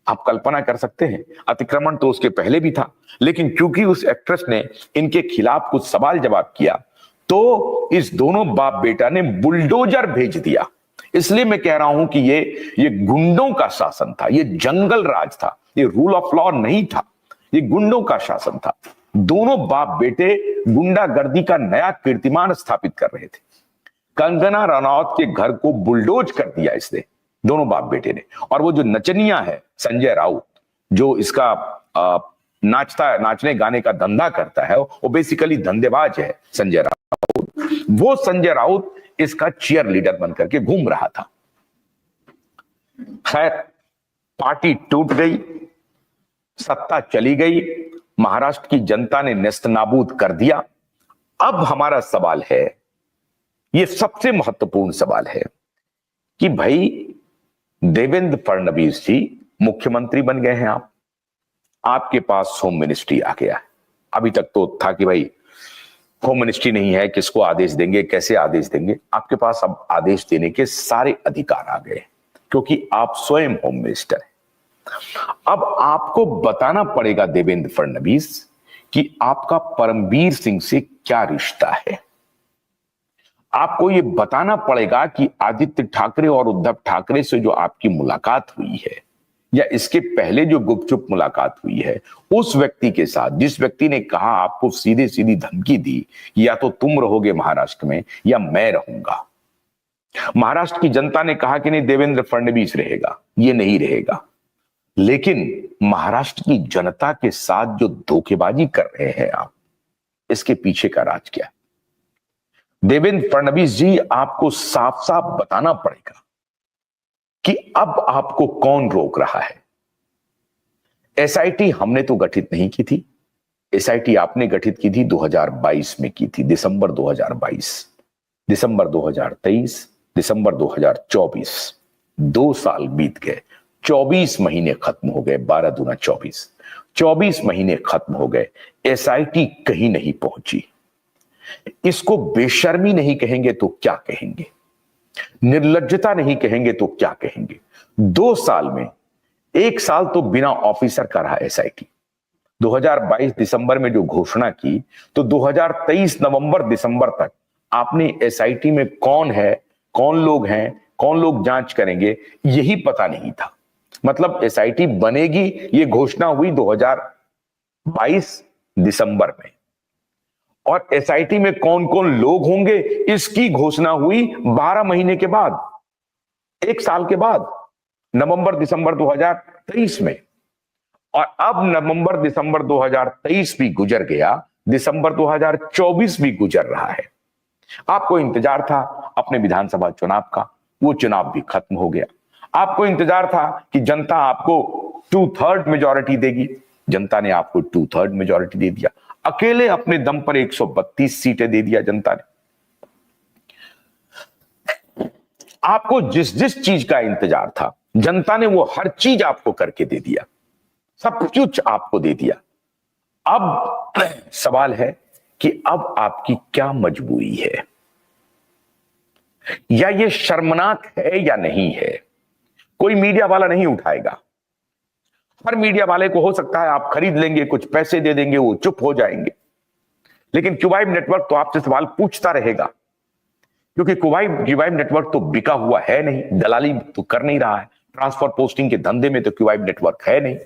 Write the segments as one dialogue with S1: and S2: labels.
S1: आप कल्पना कर सकते हैं, अतिक्रमण तो उसके पहले भी था, लेकिन क्योंकि उस एक्ट्रेस ने इनके खिलाफ कुछ सवाल जवाब किया तो इस दोनों बाप बेटा ने बुलडोजर भेज दिया। इसलिए मैं कह रहा हूं कि ये गुंडों का शासन था, ये जंगल राज था, ये रूल ऑफ लॉ नहीं था, ये गुंडों का शासन था। दोनों बाप बेटे गुंडागर्दी का नया कीर्तिमान स्थापित कर रहे थे। कंगना रनौत के घर को बुलडोज कर दिया इसने, दोनों बाप बेटे ने। और वो जो नचनिया है संजय राउत, जो इसका नाचने गाने का धंधा करता है, वो बेसिकली धंधेबाज है संजय राउत। वो संजय राउत इसका चीयर लीडर बनकर के घूम रहा था। खैर, पार्टी टूट गई, सत्ता चली गई, महाराष्ट्र की जनता ने नेस्तनाबूद कर दिया। अब हमारा सवाल है, ये सबसे महत्वपूर्ण सवाल है कि भाई देवेंद्र फडणवीस जी मुख्यमंत्री बन गए हैं, आपके पास होम मिनिस्ट्री आ गया है। अभी तक तो था कि भाई होम मिनिस्ट्री नहीं है, किसको आदेश देंगे, कैसे आदेश देंगे। आपके पास अब आदेश देने के सारे अधिकार आ गए, क्योंकि आप स्वयं होम मिनिस्टर हैं। अब आपको बताना पड़ेगा देवेंद्र फडणवीस कि आपका परमवीर सिंह से क्या रिश्ता है। आपको यह बताना पड़ेगा कि आदित्य ठाकरे और उद्धव ठाकरे से जो आपकी मुलाकात हुई है, या इसके पहले जो गुपचुप मुलाकात हुई है उस व्यक्ति के साथ, जिस व्यक्ति ने कहा, आपको सीधे सीधी धमकी दी, या तो तुम रहोगे महाराष्ट्र में या मैं रहूंगा। महाराष्ट्र की जनता ने कहा कि नहीं, देवेंद्र फडणवीस रहेगा, ये नहीं रहेगा। लेकिन महाराष्ट्र की जनता के साथ जो धोखेबाजी कर रहे हैं आप, इसके पीछे का राज क्या है? देवेंद्र फडणवीस जी, आपको साफ साफ बताना पड़ेगा कि अब आपको कौन रोक रहा है। एसआईटी हमने तो गठित नहीं की थी, एसआईटी आपने गठित की थी 2022 में की थी, दिसंबर 2022, दिसंबर 2023, दिसंबर 2024, 2 साल बीत गए, 24 महीने खत्म हो गए, 12 दूना 24, 24 महीने खत्म हो गए, एसआईटी कहीं नहीं पहुंची। इसको बेशर्मी नहीं कहेंगे तो क्या कहेंगे, निर्लज्जता नहीं कहेंगे तो क्या कहेंगे। 2 साल में 1 साल तो बिना ऑफिसर का रहा एसआईटी। 2022 दिसंबर में जो घोषणा की, तो 2023 नवंबर दिसंबर तक आपने एसआईटी में कौन है, कौन लोग हैं, कौन लोग जांच करेंगे, यही पता नहीं था। मतलब एसआईटी बनेगी, ये घोषणा हुई 2022 दिसंबर में, और एसआईटी में कौन कौन लोग होंगे इसकी घोषणा हुई 12 महीने के बाद, 1 साल के बाद, नवंबर दिसंबर 2023 में। और अब नवंबर दिसंबर 2023 भी गुजर गया, दिसंबर 2024 भी गुजर रहा है। आपको इंतजार था अपने विधानसभा चुनाव का, वो चुनाव भी खत्म हो गया। आपको इंतजार था कि जनता आपको 2/3 मेजॉरिटी देगी, जनता ने आपको 2/3 मेजॉरिटी दे दिया। अकेले अपने दम पर 132 सीटें दे दिया जनता ने। आपको जिस जिस चीज का इंतजार था, जनता ने वो हर चीज आपको करके दे दिया, सब कुछ आपको दे दिया। अब सवाल है कि अब आपकी क्या मजबूरी है, या ये शर्मनाक है या नहीं है। कोई मीडिया वाला नहीं उठाएगा। हर मीडिया वाले को हो सकता है आप खरीद लेंगे, कुछ पैसे दे देंगे, वो चुप हो जाएंगे। लेकिन क्यूवाइब नेटवर्क तो आपसे सवाल पूछता रहेगा, क्योंकि क्यूवाइब नेटवर्क तो बिका हुआ है नहीं, दलाली तो कर नहीं रहा है। ट्रांसफर पोस्टिंग के धंधे में तो क्यूवाइब नेटवर्क है नहीं।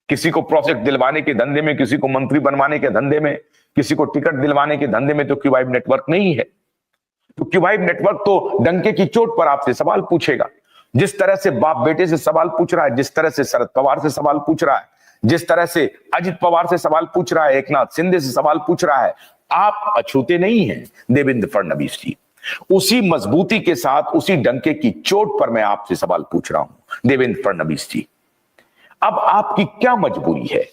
S1: किसी को प्रोजेक्ट दिलवाने के धंधे में, किसी को मंत्री बनवाने के धंधे में, किसी को टिकट दिलवाने के धंधे में तो क्यूवाइब नेटवर्क नहीं है। तो क्यूवाइब नेटवर्क तो डंके की चोट पर आपसे सवाल पूछेगा। जिस तरह से बाप बेटे से सवाल पूछ रहा है, जिस तरह से शरद पवार से सवाल पूछ रहा है, जिस तरह से अजित पवार से सवाल पूछ रहा है, एकनाथ शिंदे से सवाल पूछ रहा है, आप अछूते नहीं हैं देवेंद्र फडणवीस जी। उसी मजबूती के साथ, उसी डंके की चोट पर मैं आपसे सवाल पूछ रहा हूं देवेंद्र फडणवीस जी। अब आपकी क्या मजबूरी है?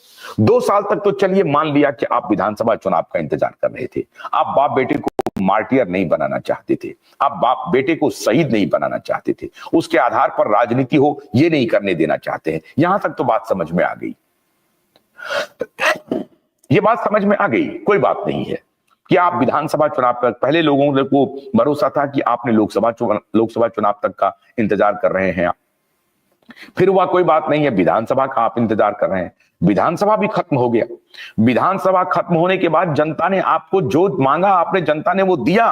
S1: 2 साल तक तो चलिए मान लिया कि आप विधानसभा चुनाव का इंतजार कर रहे थे, आप बाप बेटे को मार्टियर नहीं बनाना चाहते थे, आप बाप बेटे को शहीद नहीं बनाना चाहते थे, उसके आधार पर राजनीति हो ये नहीं करने देना चाहते हैं। यहां तक तो बात समझ में आ गई, ये बात समझ में आ गई, कोई बात नहीं है कि आप विधानसभा चुनाव पर, पहले लोगों को भरोसा था कि आपने लोकसभा चुनाव तक का इंतजार कर रहे हैं। फिर हुआ कोई बात नहीं है, विधानसभा का आप इंतजार कर रहे हैं, विधानसभा भी खत्म हो गया। विधानसभा खत्म होने के बाद जनता ने आपको जो मांगा आपने जनता ने वो दिया।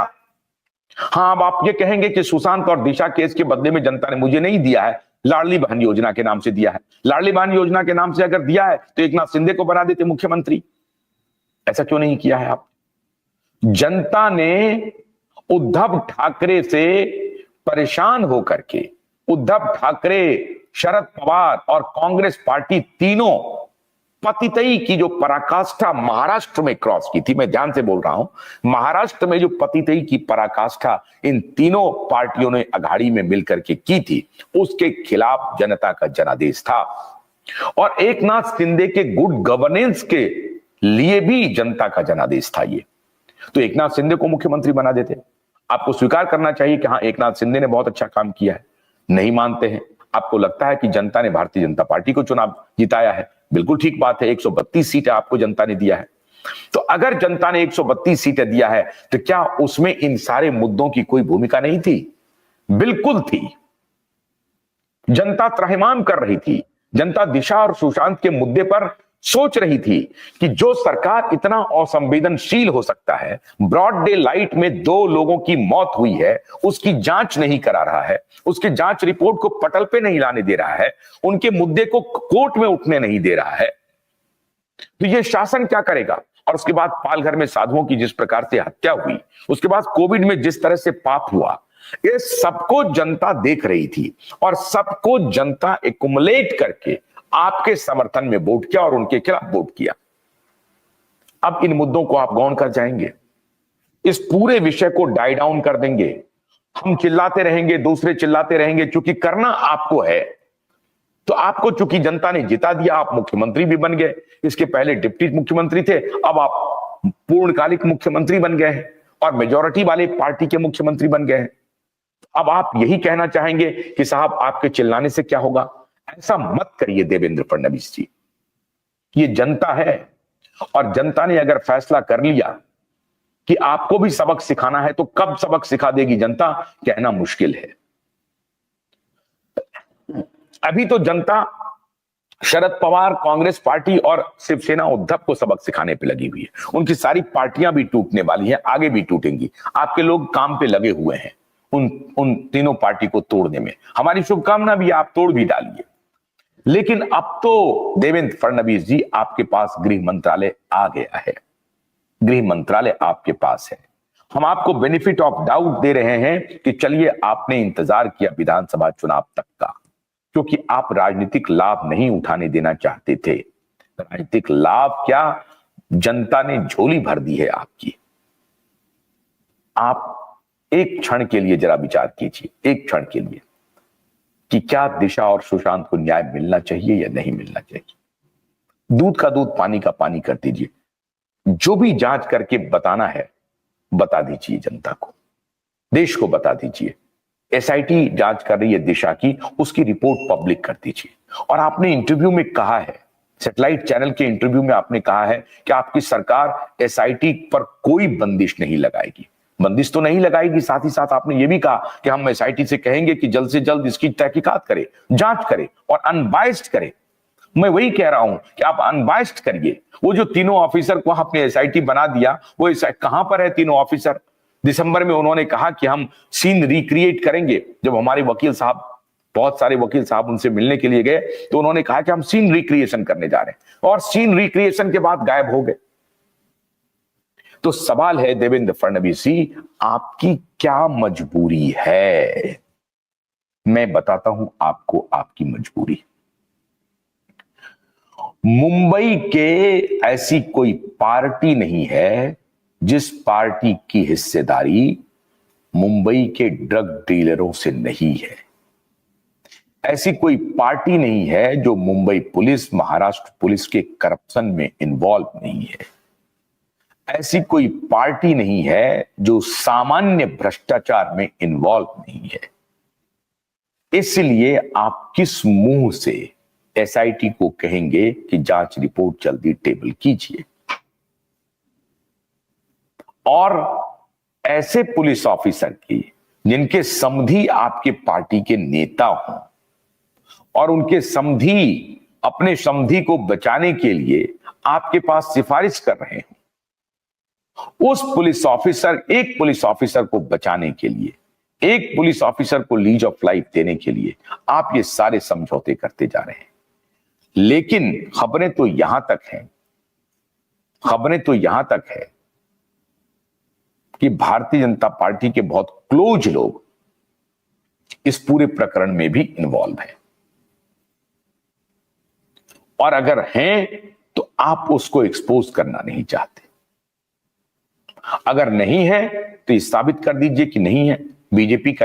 S1: हाँ, अब आप ये कहेंगे कि सुशांत और दिशा केस के बदले में जनता ने मुझे नहीं दिया है, लाडली बहन योजना के नाम से दिया है। लाडली बहन योजना के नाम से अगर दिया है तो एकनाथ शिंदे को बना देते मुख्यमंत्री। ऐसा क्यों नहीं किया है आप? जनता ने उद्धव ठाकरे से परेशान होकर के, उद्धव ठाकरे, शरद पवार और कांग्रेस पार्टी तीनों पतितई की जो पराकाष्ठा महाराष्ट्र में क्रॉस की थी, मैं ध्यान से बोल रहा हूं, महाराष्ट्र में जो पतितई की पराकाष्ठा इन तीनों पार्टियों ने अघाड़ी में मिलकर के की थी, उसके खिलाफ जनता का जनादेश था। और एकनाथ शिंदे के गुड गवर्नेंस के लिए भी जनता का जनादेश था ये। तो एकनाथ शिंदे को मुख्यमंत्री बना देते। आपको स्वीकार करना चाहिए कि हाँ, एकनाथ शिंदे ने बहुत अच्छा काम किया है। नहीं मानते हैं, आपको लगता है कि जनता ने भारतीय जनता पार्टी को चुनाव जिताया है, बिल्कुल ठीक बात है, 132 सीटें आपको जनता ने दिया है। तो अगर जनता ने 132 सीटें दिया है तो क्या उसमें इन सारे मुद्दों की कोई भूमिका नहीं थी? बिल्कुल थी। जनता त्रहिमाम कर रही थी, जनता दिशा और सुशांत के मुद्दे पर सोच रही थी कि जो सरकार इतना असंवेदनशील हो सकता है, ब्रॉड डे लाइट में 2 लोगों की मौत हुई है, उसकी जांच नहीं करा रहा है, उसके जांच रिपोर्ट को पटल पे नहीं लाने दे रहा है, उनके मुद्दे को कोर्ट में उठने नहीं दे रहा है, तो ये शासन क्या करेगा? और उसके बाद पालघर में साधुओं की जिस प्रकार से हत्या हुई, उसके बाद कोविड में जिस तरह से पाप हुआ, ये सबको जनता देख रही थी और सबको जनता एक्युमुलेट करके आपके समर्थन में वोट किया और उनके खिलाफ वोट किया। अब इन मुद्दों को आप गौण कर जाएंगे, इस पूरे विषय को डाई डाउन कर देंगे, हम चिल्लाते रहेंगे, दूसरे चिल्लाते रहेंगे, क्योंकि करना आपको है। तो आपको चूंकि जनता ने जिता दिया, आप मुख्यमंत्री भी बन गए, इसके पहले डिप्टी मुख्यमंत्री थे, अब आप पूर्णकालिक मुख्यमंत्री बन गए हैं और मेजॉरिटी वाले पार्टी के मुख्यमंत्री बन गए हैं। अब आप यही कहना चाहेंगे कि साहब आपके चिल्लाने से क्या होगा? ऐसा मत करिए देवेंद्र फडणवीस जी, ये जनता है और जनता ने अगर फैसला कर लिया कि आपको भी सबक सिखाना है तो कब सबक सिखा देगी जनता, कहना मुश्किल है। अभी तो जनता शरद पवार, कांग्रेस पार्टी और शिवसेना उद्धव को सबक सिखाने पे लगी हुई है। उनकी सारी पार्टियां भी टूटने वाली हैं, आगे भी टूटेंगी। आपके लोग काम पे लगे हुए हैं उन तीनों पार्टी को तोड़ने में। हमारी शुभकामना भी, आप तोड़ भी डालिए। लेकिन अब तो देवेंद्र फडणवीस जी, आपके पास गृह मंत्रालय आ गया है, गृह मंत्रालय आपके पास है। हम आपको बेनिफिट ऑफ डाउट दे रहे हैं कि चलिए, आपने इंतजार किया विधानसभा चुनाव तक का, क्योंकि आप राजनीतिक लाभ नहीं उठाने देना चाहते थे। राजनीतिक लाभ क्या, जनता ने झोली भर दी है आपकी। आप एक क्षण के लिए जरा विचार कीजिए, एक क्षण के लिए, कि क्या दिशा और सुशांत को न्याय मिलना चाहिए या नहीं मिलना चाहिए। दूध का दूध, पानी का पानी कर दीजिए। जो भी जांच करके बताना है बता दीजिए जनता को, देश को बता दीजिए। एसआईटी जांच कर रही है दिशा की, उसकी रिपोर्ट पब्लिक कर दीजिए। और आपने इंटरव्यू में कहा है, सैटेलाइट चैनल के इंटरव्यू में आपने कहा है कि आपकी सरकार एसआईटी पर कोई बंदिश नहीं लगाएगी। बंदिश तो नहीं लगाएगी, साथ ही साथ आपने ये भी कहा कि हम एसआईटी से कहेंगे कि जल्द से जल्द इसकी तहकीकात करे, जांच करे और अनबायस्ड करे। मैं वही कह रहा हूं कि आप अनबायस्ड करिए। वो जो तीनों ऑफिसर को आपने एसआईटी बना दिया, वो कहां पर है तीनों ऑफिसर? दिसंबर में उन्होंने कहा कि हम सीन रिक्रिएट करेंगे। जब हमारे वकील साहब, बहुत सारे वकील साहब उनसे मिलने के लिए गए तो उन्होंने कहा कि हम सीन रिक्रिएशन करने जा रहे हैं, और सीन रिक्रिएशन के बाद गायब हो गए। तो सवाल है देवेंद्र फडणवीस जी, आपकी क्या मजबूरी है? मैं बताता हूं आपको आपकी मजबूरी। मुंबई के ऐसी कोई पार्टी नहीं है जिस पार्टी की हिस्सेदारी मुंबई के ड्रग डीलरों से नहीं है। ऐसी कोई पार्टी नहीं है जो मुंबई पुलिस, महाराष्ट्र पुलिस के करप्शन में इन्वॉल्व नहीं है। ऐसी कोई पार्टी नहीं है जो सामान्य भ्रष्टाचार में इन्वॉल्व नहीं है। इसलिए आप किस मुंह से एसआईटी को कहेंगे कि जांच रिपोर्ट जल्दी टेबल कीजिए? और ऐसे पुलिस ऑफिसर की जिनके समधी आपके पार्टी के नेता हों, और उनके समधी अपने समधी को बचाने के लिए आपके पास सिफारिश कर रहे हो, उस पुलिस ऑफिसर, एक पुलिस ऑफिसर को बचाने के लिए, एक पुलिस ऑफिसर को लीज ऑफ लाइफ देने के लिए आप ये सारे समझौते करते जा रहे हैं। लेकिन खबरें तो यहां तक हैं, खबरें तो यहां तक है कि भारतीय जनता पार्टी के बहुत क्लोज लोग इस पूरे प्रकरण में भी इन्वॉल्व हैं, और अगर हैं तो आप उसको एक्सपोज करना नहीं चाहते। अगर नहीं है तो ये साबित कर दीजिए कि नहीं है। बीजेपी का